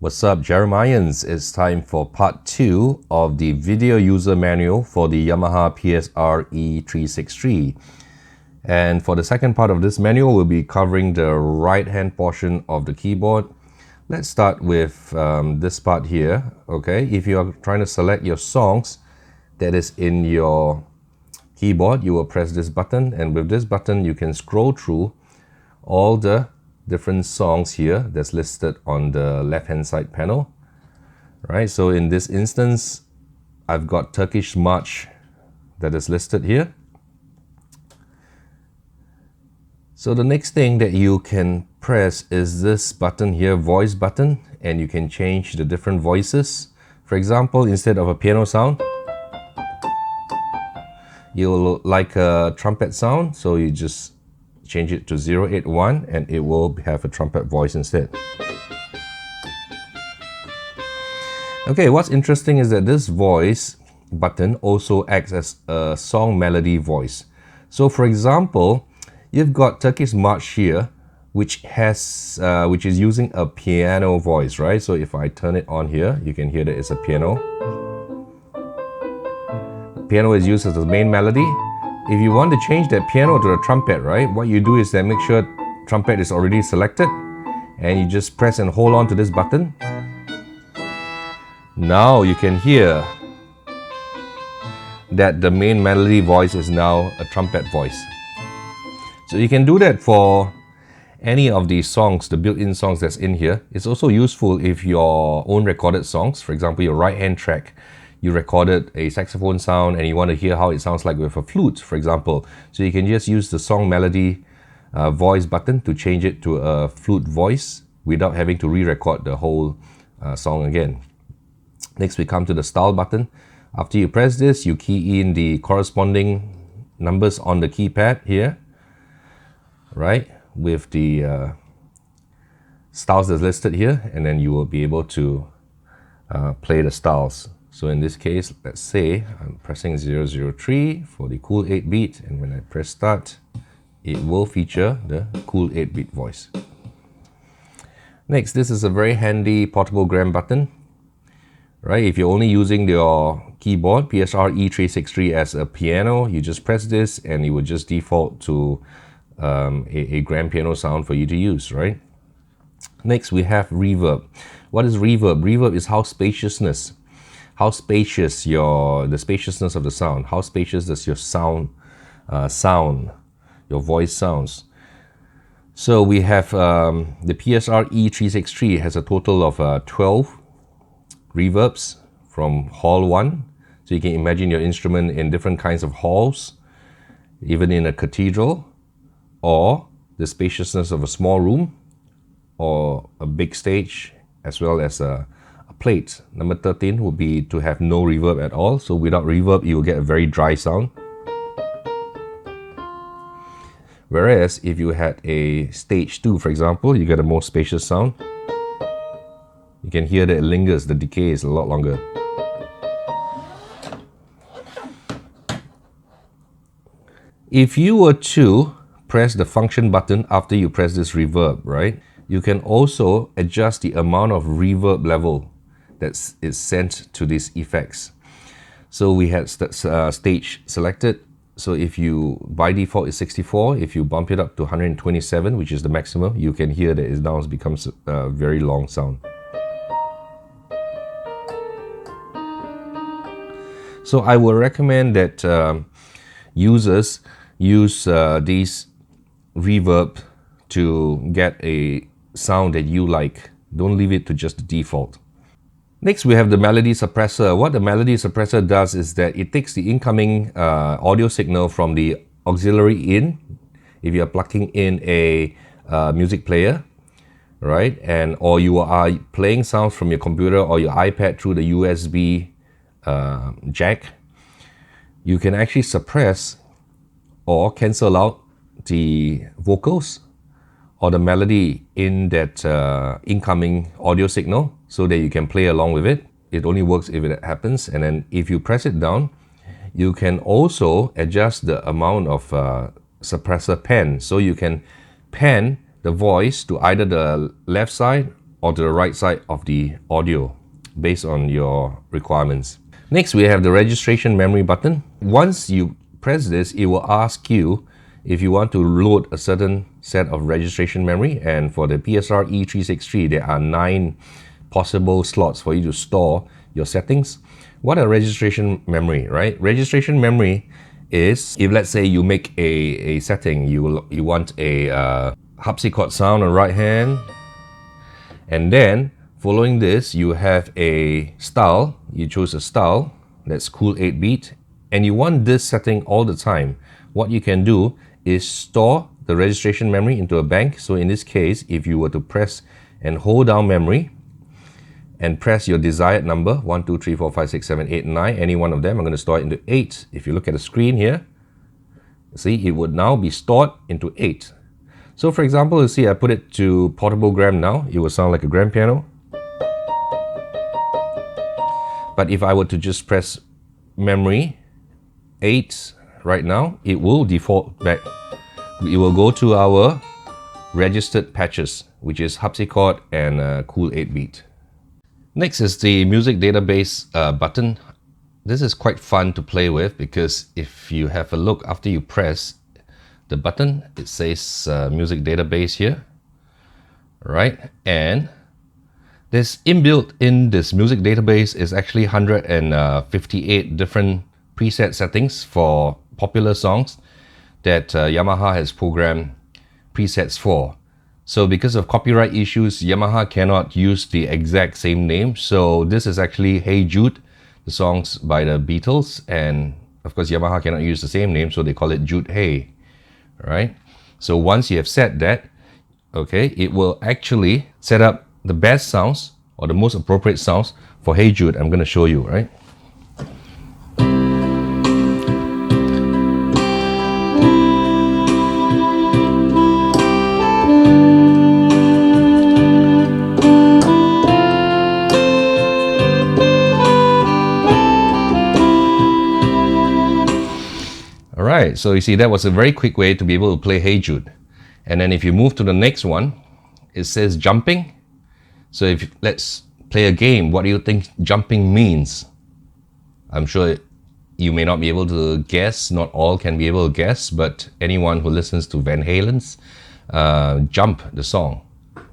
What's up, Jeremians? It's time for part 2 of the video user manual for the Yamaha PSR-E363. And for the second part of this manual, we'll be covering the right hand portion of the keyboard. Let's start with this part here. Okay, if you are trying to select your songs that is in your keyboard, you will press this button, and with this button you can scroll through all the different songs here that's listed on the left hand side panel. Right, so in this instance I've got Turkish March that is listed here. So the next thing that you can press is this button here, voice button, and you can change the different voices. For example, instead of a piano sound, you'll like a trumpet sound, so you just change it to 081 and it will have a trumpet voice instead. Okay, what's interesting is that this voice button also acts as a song melody voice. So for example, you've got Turkish March here, which is using a piano voice, right? So if I turn it on here, you can hear that it's a piano. The piano is used as the main melody. If you want to change that piano to a trumpet, right, what you do is then make sure trumpet is already selected and you just press and hold on to this button. Now you can hear that the main melody voice is now a trumpet voice. So you can do that for any of these songs, the built-in songs that's in here. It's also useful if your own recorded songs, for example, your right-hand track, you recorded a saxophone sound and you want to hear how it sounds like with a flute, for example. So you can just use the song melody voice button to change it to a flute voice without having to re-record the whole song again. Next, we come to the style button. After you press this, you key in the corresponding numbers on the keypad here, right, with the styles that's listed here, and then you will be able to play the styles. So in this case, let's say I'm pressing 003 for the cool 8-beat, and when I press start, it will feature the cool 8-beat voice. Next, this is a very handy portable gram button. Right, if you're only using your keyboard PSR-E363 as a piano, you just press this and it would just default to a grand piano sound for you to use, right? Next, we have reverb. What is reverb? Reverb is how spaciousness, the spaciousness of the sound. How spacious does your your voice sounds? So we have the PSR-E363 has a total of 12 reverbs from hall 1. So you can imagine your instrument in different kinds of halls, even in a cathedral, or the spaciousness of a small room, or a big stage, as well as a plate. Number 13 would be to have no reverb at all. So without reverb, you will get a very dry sound. Whereas if you had a stage 2, for example, you get a more spacious sound. You can hear that it lingers, the decay is a lot longer. If you were to press the function button after you press this reverb, right, you can also adjust the amount of reverb level that is sent to these effects. So we had stage selected. So if you, by default is 64, if you bump it up to 127, which is the maximum, you can hear that it now becomes a very long sound. So I would recommend that users use these reverb to get a sound that you like. Don't leave it to just the default. Next, we have the melody suppressor. What the melody suppressor does is that it takes the incoming audio signal from the auxiliary in, if you are plugging in a music player, right, and or you are playing sounds from your computer or your iPad through the USB jack. You can actually suppress or cancel out the vocals or the melody in that incoming audio signal so that you can play along with it. It only works if it happens. And then if you press it down, you can also adjust the amount of suppressor pan. So you can pan the voice to either the left side or to the right side of the audio based on your requirements. Next, we have the registration memory button. Once you press this, it will ask you if you want to load a certain set of registration memory, and for the PSR-E363, there are 9 possible slots for you to store your settings. What are registration memory, right? Registration memory is, if let's say you make a setting, you want a harpsichord sound on the right hand, and then following this you have a style, you choose a style that's cool 8-beat, and you want this setting all the time. What you can do is store the registration memory into a bank. So in this case, if you were to press and hold down memory and press your desired number, 1, 2, 3, 4, 5, 6, 7, 8, 9, any one of them, I'm going to store it into 8. If you look at the screen here, see, it would now be stored into 8. So for example, you see I put it to portable gram now, it will sound like a grand piano. But if I were to just press memory 8 right now, it will default back. It will go to our registered patches, which is harpsichord and cool 8-beat. Next is the music database button. This is quite fun to play with because if you have a look after you press the button, it says music database here, right? And this inbuilt in this music database is actually 158 different preset settings for popular songs that Yamaha has programmed presets for. So because of copyright issues, Yamaha cannot use the exact same name. So this is actually Hey Jude, the songs by the Beatles, and of course Yamaha cannot use the same name, so they call it Jude Hey, right? So once you have set that, okay, it will actually set up the best sounds or the most appropriate sounds for Hey Jude. I'm going to show you, right? Alright, so you see that was a very quick way to be able to play Hey Jude. And then if you move to the next one, it says jumping. So if let's play a game, what do you think jumping means? I'm sure you may not be able to guess, not all can be able to guess, but anyone who listens to Van Halen's Jump, the song,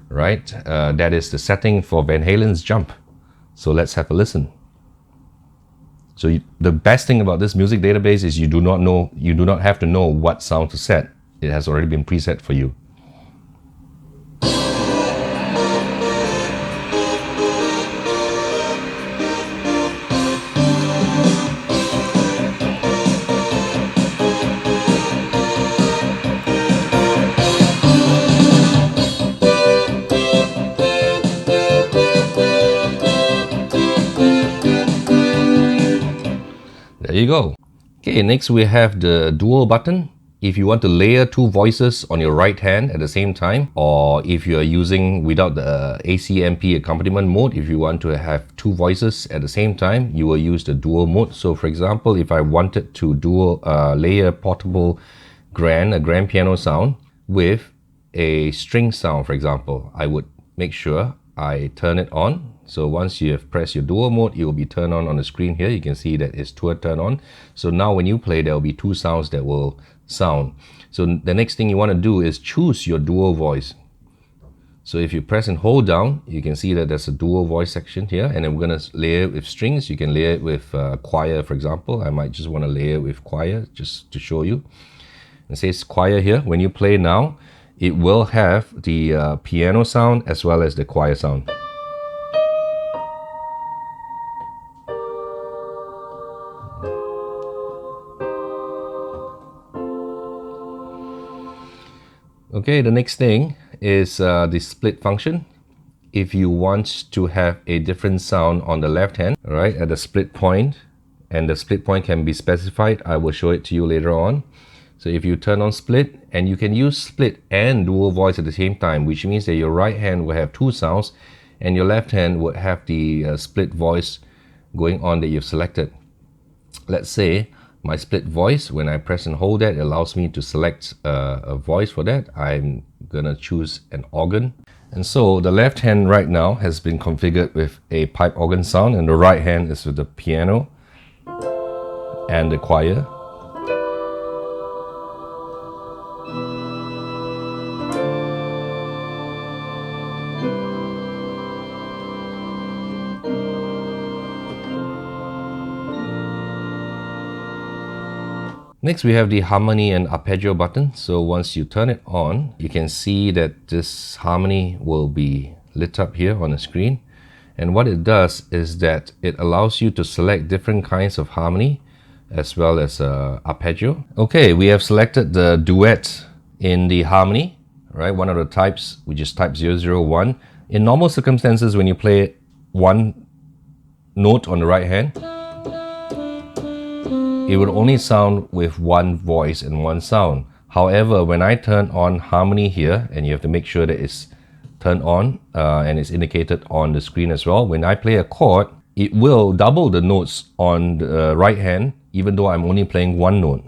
right? That is the setting for Van Halen's Jump. So let's have a listen. So the best thing about this music database is you do not have to know what sound to set. It has already been preset for you. There you go. Okay, next we have the dual button. If you want to layer 2 voices on your right hand at the same time, or if you are using without the ACMP accompaniment mode, if you want to have 2 voices at the same time, you will use the dual mode. So for example, if I wanted to layer portable a grand piano sound with a string sound, for example, I would make sure I turn it on. So once you have pressed your dual mode, it will be turned on the screen here. You can see that it's turned on. So now when you play, there will be 2 sounds that will sound. So the next thing you want to do is choose your dual voice. So if you press and hold down, you can see that there's a dual voice section here, and then we're going to layer it with strings. You can layer it with choir, for example. I might just want to layer it with choir just to show you. It says choir here. When you play now, it will have the piano sound as well as the choir sound. Okay, the next thing is the split function. If you want to have a different sound on the left hand, right, at the split point, and the split point can be specified, I will show it to you later on. So if you turn on split, and you can use split and dual voice at the same time, which means that your right hand will have 2 sounds, and your left hand would have the split voice going on that you've selected. Let's say my split voice, when I press and hold that, it allows me to select a voice for that. I'm gonna choose an organ. And so the left hand right now has been configured with a pipe organ sound, and the right hand is with the piano and the choir. Next, we have the harmony and arpeggio button. So once you turn it on, you can see that this harmony will be lit up here on the screen. And what it does is that it allows you to select different kinds of harmony as well as arpeggio. Okay, we have selected the duet in the harmony, right? One of the types, which is type 001. In normal circumstances, when you play one note on the right hand, it would only sound with one voice and one sound. However, when I turn on harmony here, and you have to make sure that it's turned on and it's indicated on the screen as well, when I play a chord, it will double the notes on the right hand, even though I'm only playing one note.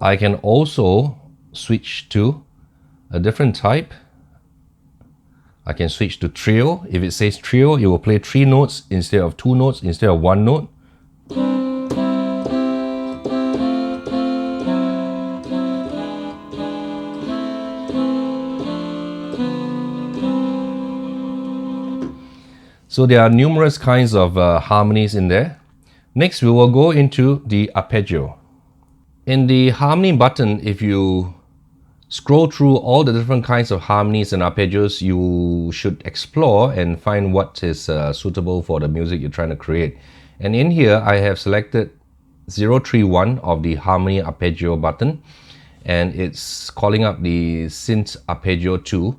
I can also switch to a different type. I can switch to trio. If it says trio, it will play 3 notes instead of 2 notes, instead of 1 note. So there are numerous kinds of harmonies in there. Next, we will go into the arpeggio. In the harmony button, if you scroll through all the different kinds of harmonies and arpeggios, you should explore and find what is suitable for the music you're trying to create. And in here, I have selected 031 of the harmony arpeggio button, and it's calling up the synth arpeggio 2.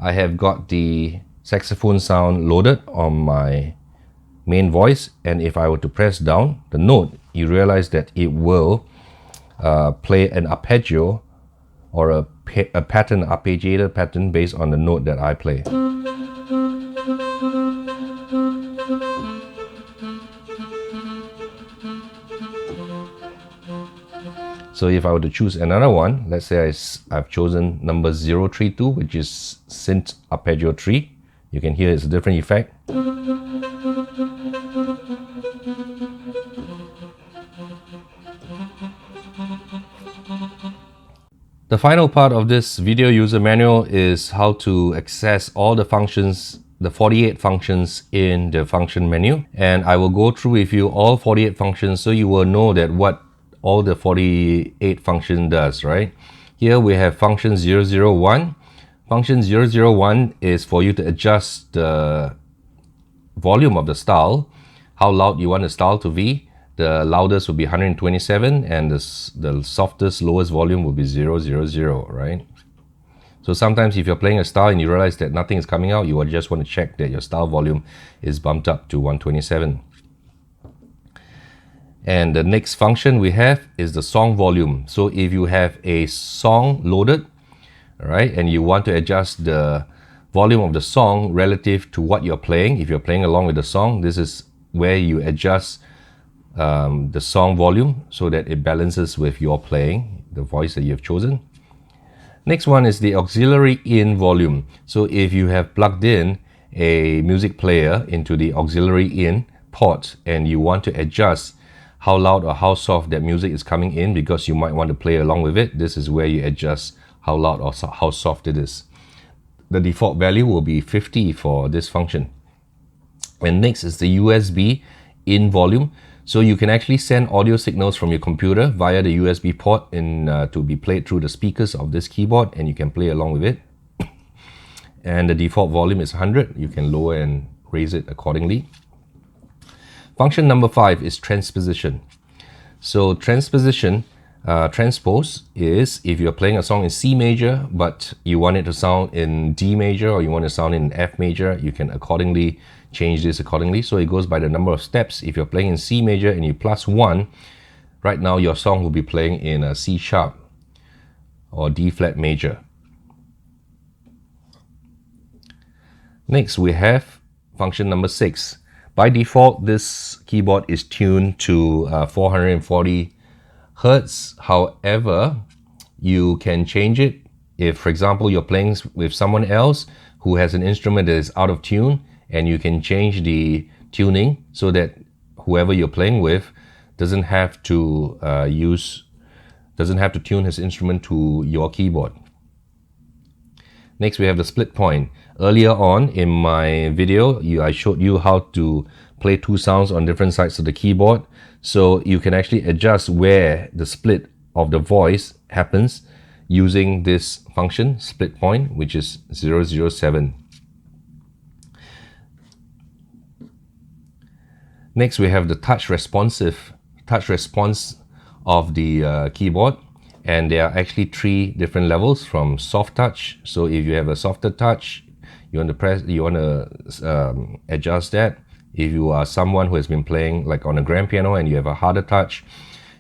I have got the saxophone sound loaded on my main voice, and if I were to press down the note, you realize that it will play an arpeggio or a pattern, arpeggiated pattern based on the note that I play. So if I were to choose another one, let's say I've chosen number 032, which is synth arpeggio 3. You can hear it's a different effect. The final part of this video user manual is how to access all the functions, the 48 functions in the function menu. And I will go through with you all 48 functions so you will know that what all the 48 function does, right? Here we have function 001. Function 001 is for you to adjust the volume of the style, how loud you want the style to be. The loudest will be 127 and the softest, lowest volume will be 000, right? So sometimes if you're playing a style and you realize that nothing is coming out, you will just want to check that your style volume is bumped up to 127. And the next function we have is the song volume. So if you have a song loaded, right, and you want to adjust the volume of the song relative to what you're playing, if you're playing along with the song, this is where you adjust the song volume so that it balances with your playing, the voice that you've chosen. Next one is the auxiliary in volume. So if you have plugged in a music player into the auxiliary in port and you want to adjust how loud or how soft that music is coming in because you might want to play along with it, this is where you adjust how loud or how soft it is. The default value will be 50 for this function. And next is the USB in volume. So you can actually send audio signals from your computer via the USB port to be played through the speakers of this keyboard, and you can play along with it. And the default volume is 100. You can lower and raise it accordingly. Function number 5 is transposition. So transposition, transpose is if you're playing a song in C major, but you want it to sound in D major or you want it to sound in F major, you can accordingly change this accordingly. So it goes by the number of steps. If you're playing in C major and you plus 1, right now your song will be playing in a C sharp or D flat major. Next we have function number 6, By default, this keyboard is tuned to 440 Hertz. However, you can change it if, for example, you're playing with someone else who has an instrument that is out of tune, and you can change the tuning so that whoever you're playing with doesn't have to tune his instrument to your keyboard. Next, we have the split point. Earlier on in my video, I showed you how to play two sounds on different sides of the keyboard. So you can actually adjust where the split of the voice happens using this function, split point, which is 007. Next, we have the touch response of the keyboard. And there are actually three different levels from soft touch. So if you have a softer touch, you want to adjust that. If you are someone who has been playing like on a grand piano and you have a harder touch,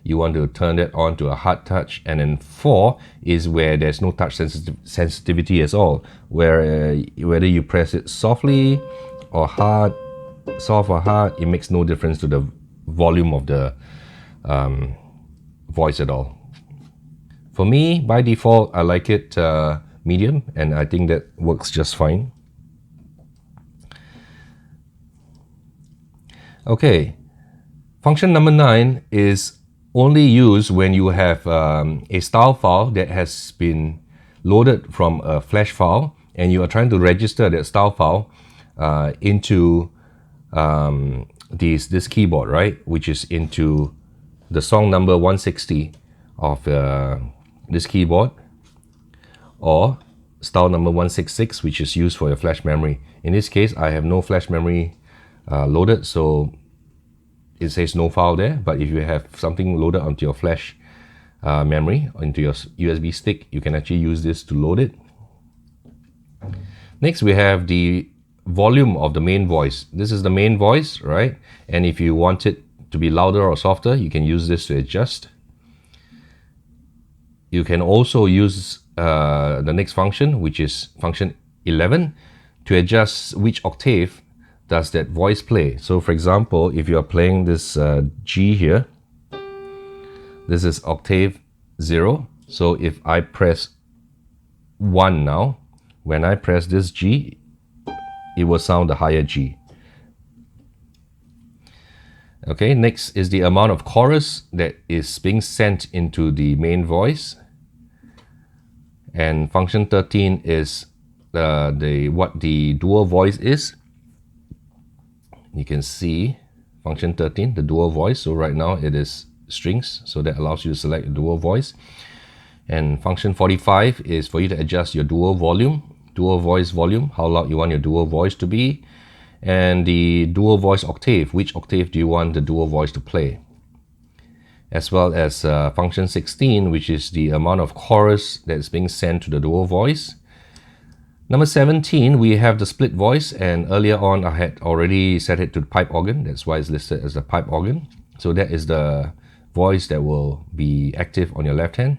you want to turn that on to a hard touch. And then 4 is where there's no touch sensitivity at all, where whether you press it softly or hard, soft or hard, it makes no difference to the volume of the voice at all. For me, by default, I like it medium, and I think that works just fine. Okay, function number 9 is only used when you have a style file that has been loaded from a flash file, and you are trying to register that style file into this keyboard, right? Which is into the song number 160 of this keyboard, or style number 166, which is used for your flash memory. In this case, I have no flash memory loaded, so it says no file there. But if you have something loaded onto your flash memory, into your USB stick, you can actually use this to load it. Next, we have the volume of the main voice. This is the main voice, right? And if you want it to be louder or softer, you can use this to adjust. You can also use the next function, which is function 11, to adjust which octave does that voice play. So for example, if you are playing this G here, this is octave 0. So if I press 1 now, when I press this G, it will sound the higher G. Okay, next is the amount of chorus that is being sent into the main voice. And function 13 is what the dual voice is. You can see function 13, the dual voice. So right now it is strings, so that allows you to select a dual voice. And function 45 is for you to adjust your dual voice volume, how loud you want your dual voice to be, and the dual voice octave, which octave do you want the dual voice to play, as well as function 16, which is the amount of chorus that's being sent to the dual voice. Number 17, we have the split voice, and earlier on I had already set it to the pipe organ. That's why it's listed as the pipe organ. So that is the voice that will be active on your left hand.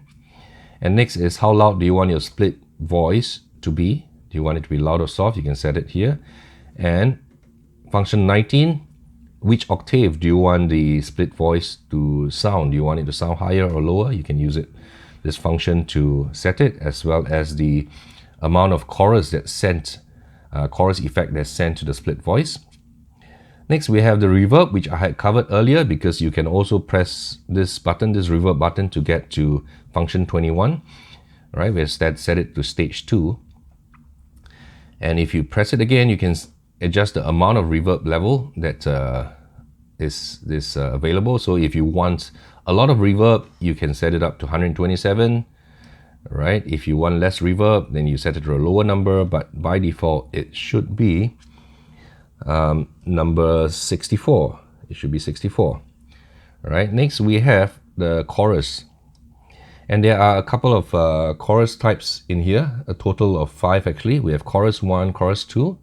And next is how loud do you want your split voice to be. Do you want it to be loud or soft? You can set it here. And function 19, which octave do you want the split voice to sound? Do you want it to sound higher or lower? You can use this function to set it, as well as the amount of chorus that's sent, chorus effect that's sent to the split voice. Next, we have the reverb, which I had covered earlier, because you can also press this button, this reverb button, to get to function 21. Right, we have set it to stage 2. And if you press it again, you can adjust the amount of reverb level that is available. So if you want a lot of reverb, you can set it up to 127. Right? If you want less reverb, then you set it to a lower number, but by default it should be number 64. It should be 64. Right? Next, we have the chorus, and there are a couple of chorus types in here, a total of 5 actually. We have chorus 1, chorus 2,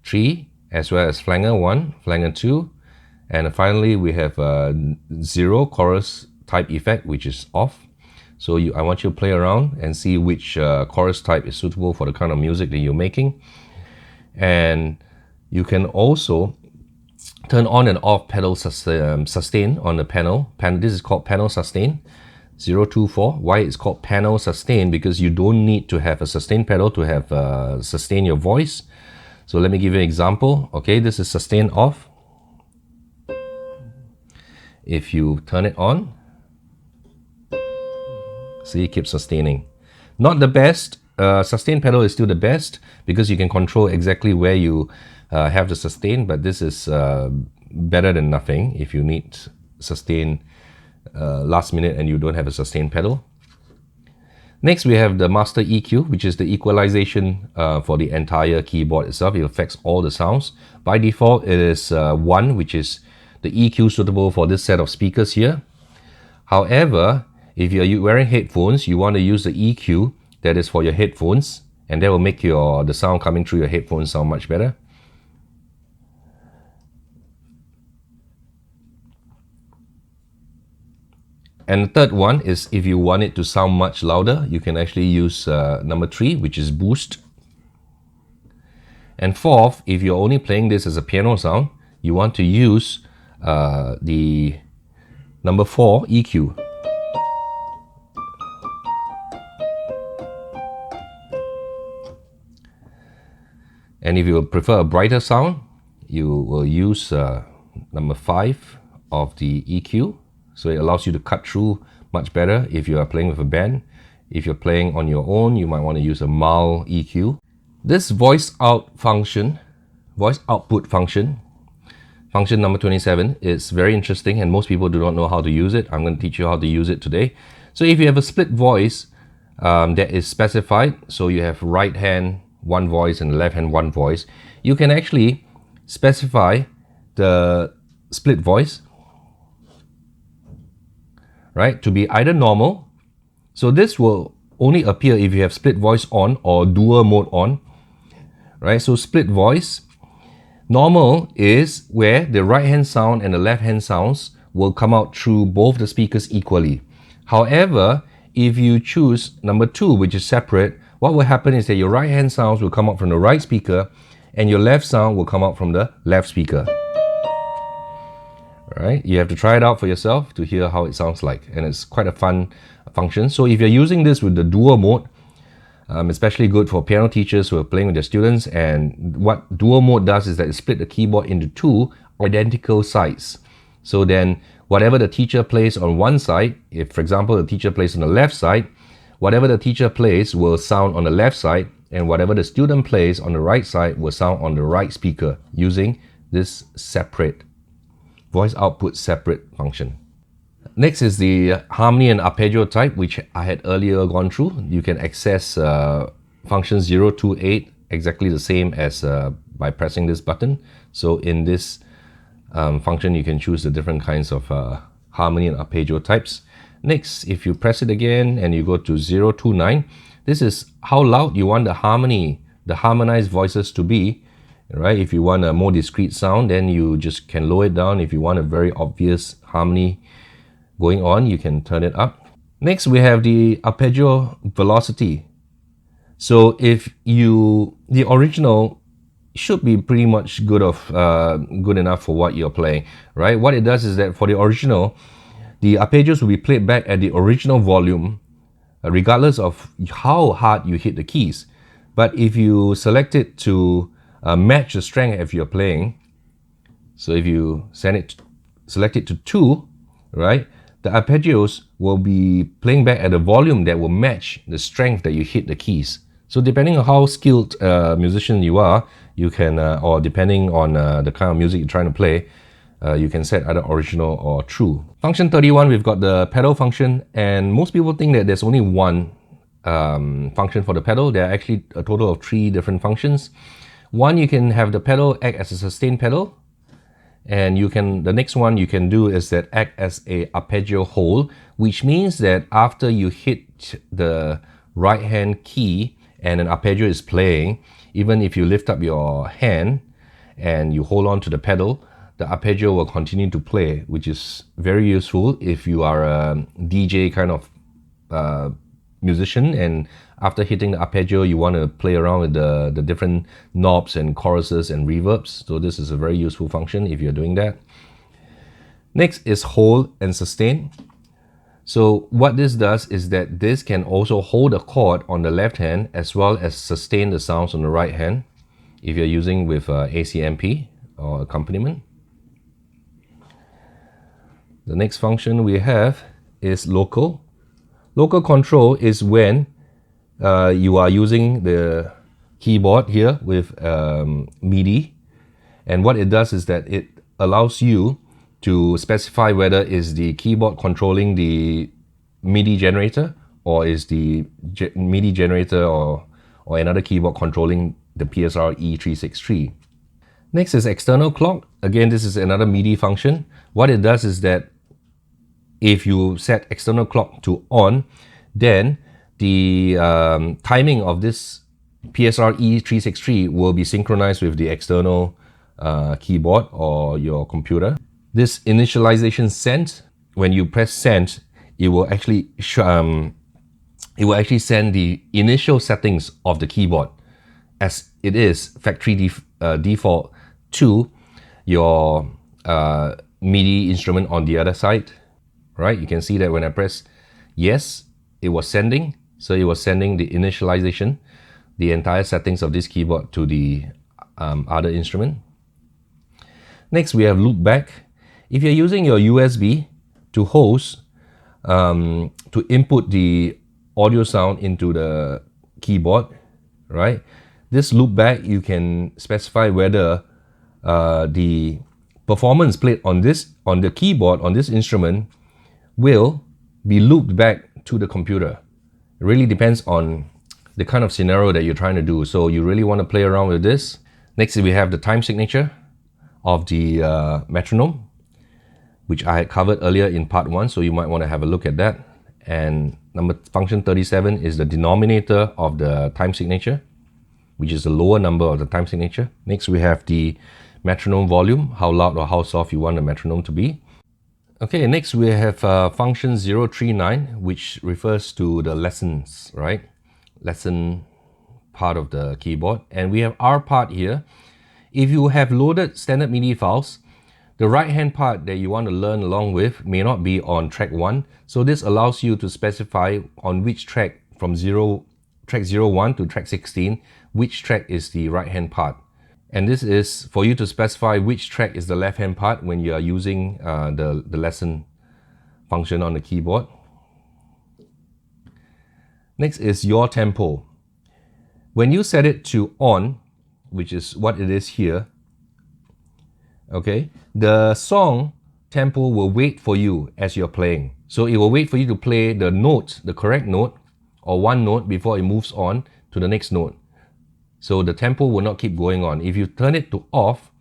3, as well as flanger 1, flanger 2, and finally we have 0 chorus type effect, which is off. So I want you to play around and see which chorus type is suitable for the kind of music that you're making. And you can also turn on and off pedal sustain on the panel. This is called panel sustain 024. Why it's called panel sustain? Because you don't need to have a sustain pedal to have sustain your voice. So let me give you an example. Okay, this is sustain off. If you turn it on, see, it keeps sustaining. Not the best. Sustain pedal is still the best because you can control exactly where you have the sustain, but this is better than nothing if you need sustain last minute and you don't have a sustain pedal. Next, we have the master EQ, which is the equalization for the entire keyboard itself. It affects all the sounds. By default, it is 1, which is the EQ suitable for this set of speakers here. However, if you're wearing headphones, you want to use the EQ that is for your headphones, and that will make the sound coming through your headphones sound much better. And the third one is if you want it to sound much louder, you can actually use number 3, which is boost. And fourth, if you're only playing this as a piano sound, you want to use the number 4 EQ. And if you prefer a brighter sound, you will use number 5 of the EQ. So it allows you to cut through much better if you are playing with a band. If you're playing on your own, you might want to use a mild EQ. This voice output function, function number 27, is very interesting and most people do not know how to use it. I'm going to teach you how to use it today. So if you have a split voice that is specified, so you have right hand one voice and left hand one voice, you can actually specify the split voice, right, to be either normal. So this will only appear if you have split voice on or dual mode on, right? So split voice. Normal is where the right hand sound and the left hand sounds will come out through both the speakers equally. However, if you choose number 2, which is separate, what will happen is that your right hand sounds will come out from the right speaker and your left sound will come out from the left speaker. Alright, you have to try it out for yourself to hear how it sounds like, and it's quite a fun function. So if you're using this with the dual mode, especially good for piano teachers who are playing with their students, and what dual mode does is that it split the keyboard into 2 identical sides. So then whatever the teacher plays on one side, if for example the teacher plays on the left side, whatever the teacher plays will sound on the left side, and whatever the student plays on the right side will sound on the right speaker using this separate voice output separate function. Next is the harmony and arpeggio type, which I had earlier gone through. You can access function 0 to 8 exactly the same as by pressing this button. So in this function, you can choose the different kinds of harmony and arpeggio types. Next, if you press it again and you go to 0 to 9, this is how loud you want the harmonized voices to be. Right? If you want a more discrete sound, then you just can lower it down. If you want a very obvious harmony going on, you can turn it up. Next, we have the arpeggio velocity. So if the original should be pretty much good enough for what you're playing, right? What it does is that for the original, the arpeggios will be played back at the original volume, regardless of how hard you hit the keys. But if you select it to match the strength if you're playing, so if you select it to 2, right, the arpeggios will be playing back at a volume that will match the strength that you hit the keys. So depending on how skilled musician you are, you can, or depending on the kind of music you're trying to play, you can set either original or true. Function 31, we've got the pedal function, and most people think that there's only one function for the pedal. There are actually a total of 3 different functions. One, you can have the pedal act as a sustain pedal, and the next one you can do is that act as a arpeggio hold, which means that after you hit the right hand key and an arpeggio is playing, even if you lift up your hand and you hold on to the pedal, the arpeggio will continue to play, which is very useful if you are a DJ kind of musician, and after hitting the arpeggio, you want to play around with the different knobs and choruses and reverbs. So this is a very useful function if you're doing that. Next is hold and sustain. So what this does is that this can also hold a chord on the left hand as well as sustain the sounds on the right hand if you're using with ACMP or accompaniment. The next function we have is local. Local control is when you are using the keyboard here with MIDI, and what it does is that it allows you to specify whether is the keyboard controlling the MIDI generator or is the MIDI generator or another keyboard controlling the PSR-E363. Next is external clock. Again, this is another MIDI function. What it does is that if you set external clock to on, then the timing of this PSR-E363 will be synchronized with the external keyboard or your computer. This initialization send, when you press send, it will actually send the initial settings of the keyboard as it is factory default to your MIDI instrument on the other side. Right? You can see that when I press yes, it was sending. So it was sending the initialization, the entire settings of this keyboard to the other instrument. Next, we have loop back. If you're using your USB to host, to input the audio sound into the keyboard, right? This loop back, you can specify whether the performance played on the keyboard, on this instrument, will be looped back to the computer. It really depends on the kind of scenario that you're trying to do. So you really want to play around with this. Next, we have the time signature of the metronome, which I had covered earlier in part 1, so you might want to have a look at that. And function 37 is the denominator of the time signature, which is the lower number of the time signature. Next, we have the metronome volume, how loud or how soft you want the metronome to be. Okay, next we have function 039, which refers to the lessons, right? Lesson part of the keyboard. And we have R part here. If you have loaded standard MIDI files, the right hand part that you want to learn along with may not be on track 1. So this allows you to specify on which track from track 01 to track 16, which track is the right hand part. And this is for you to specify which track is the left hand part when you are using the lesson function on the keyboard. Next is your tempo. When you set it to on, which is what it is here, okay, the song tempo will wait for you as you're playing. So it will wait for you to play the note, the correct note, or one note before it moves on to the next note. So the tempo will not keep going on. If you turn it to off,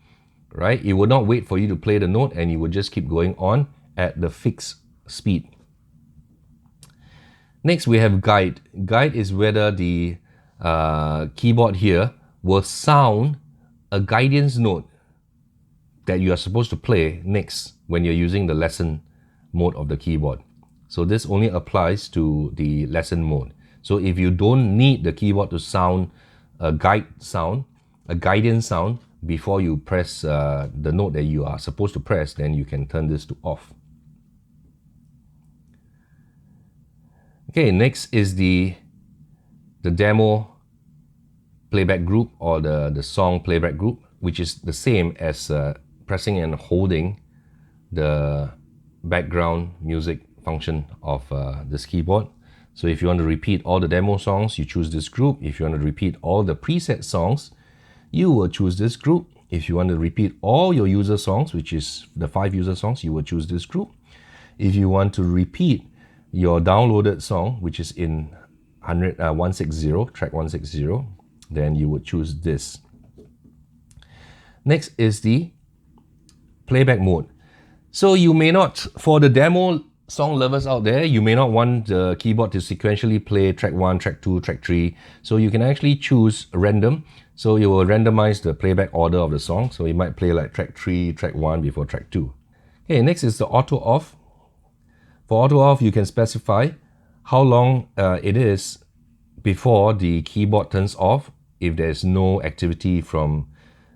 right, it will not wait for you to play the note and it will just keep going on at the fixed speed. Next, we have guide. Guide is whether the keyboard here will sound a guidance note that you are supposed to play next when you're using the lesson mode of the keyboard. So this only applies to the lesson mode. So if you don't need the keyboard to sound a guidance sound before you press the note that you are supposed to press, then you can turn this to off. Okay, next is the demo playback group or the song playback group, which is the same as pressing and holding the background music function of this keyboard. So if you want to repeat all the demo songs, you choose this group. If you want to repeat all the preset songs, you will choose this group. If you want to repeat all your user songs, which is the 5 user songs, you will choose this group. If you want to repeat your downloaded song, which is in 160, track 160, then you would choose this. Next is the playback mode. So you may not, for the demo song lovers out there, you may not want the keyboard to sequentially play track 1, track 2, track 3. So you can actually choose random. So it will randomize the playback order of the song. So it might play like track 3, track 1 before track 2. Okay, next is the auto off. For auto off, you can specify how long it is before the keyboard turns off if there's no activity from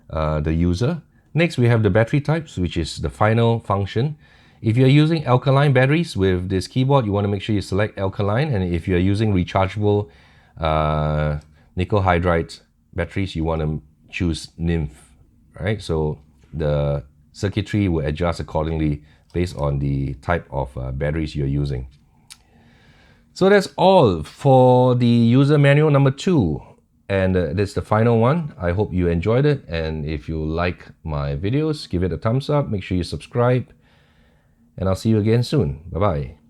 the user. Next, we have the battery types, which is the final function. If you're using alkaline batteries with this keyboard, you want to make sure you select alkaline. And if you're using rechargeable nickel hydride batteries, you want to choose nymph, right? So the circuitry will adjust accordingly based on the type of batteries you're using. So that's all for the user manual number 2. And that's the final one. I hope you enjoyed it. And if you like my videos, give it a thumbs up. Make sure you subscribe. And I'll see you again soon. Bye-bye.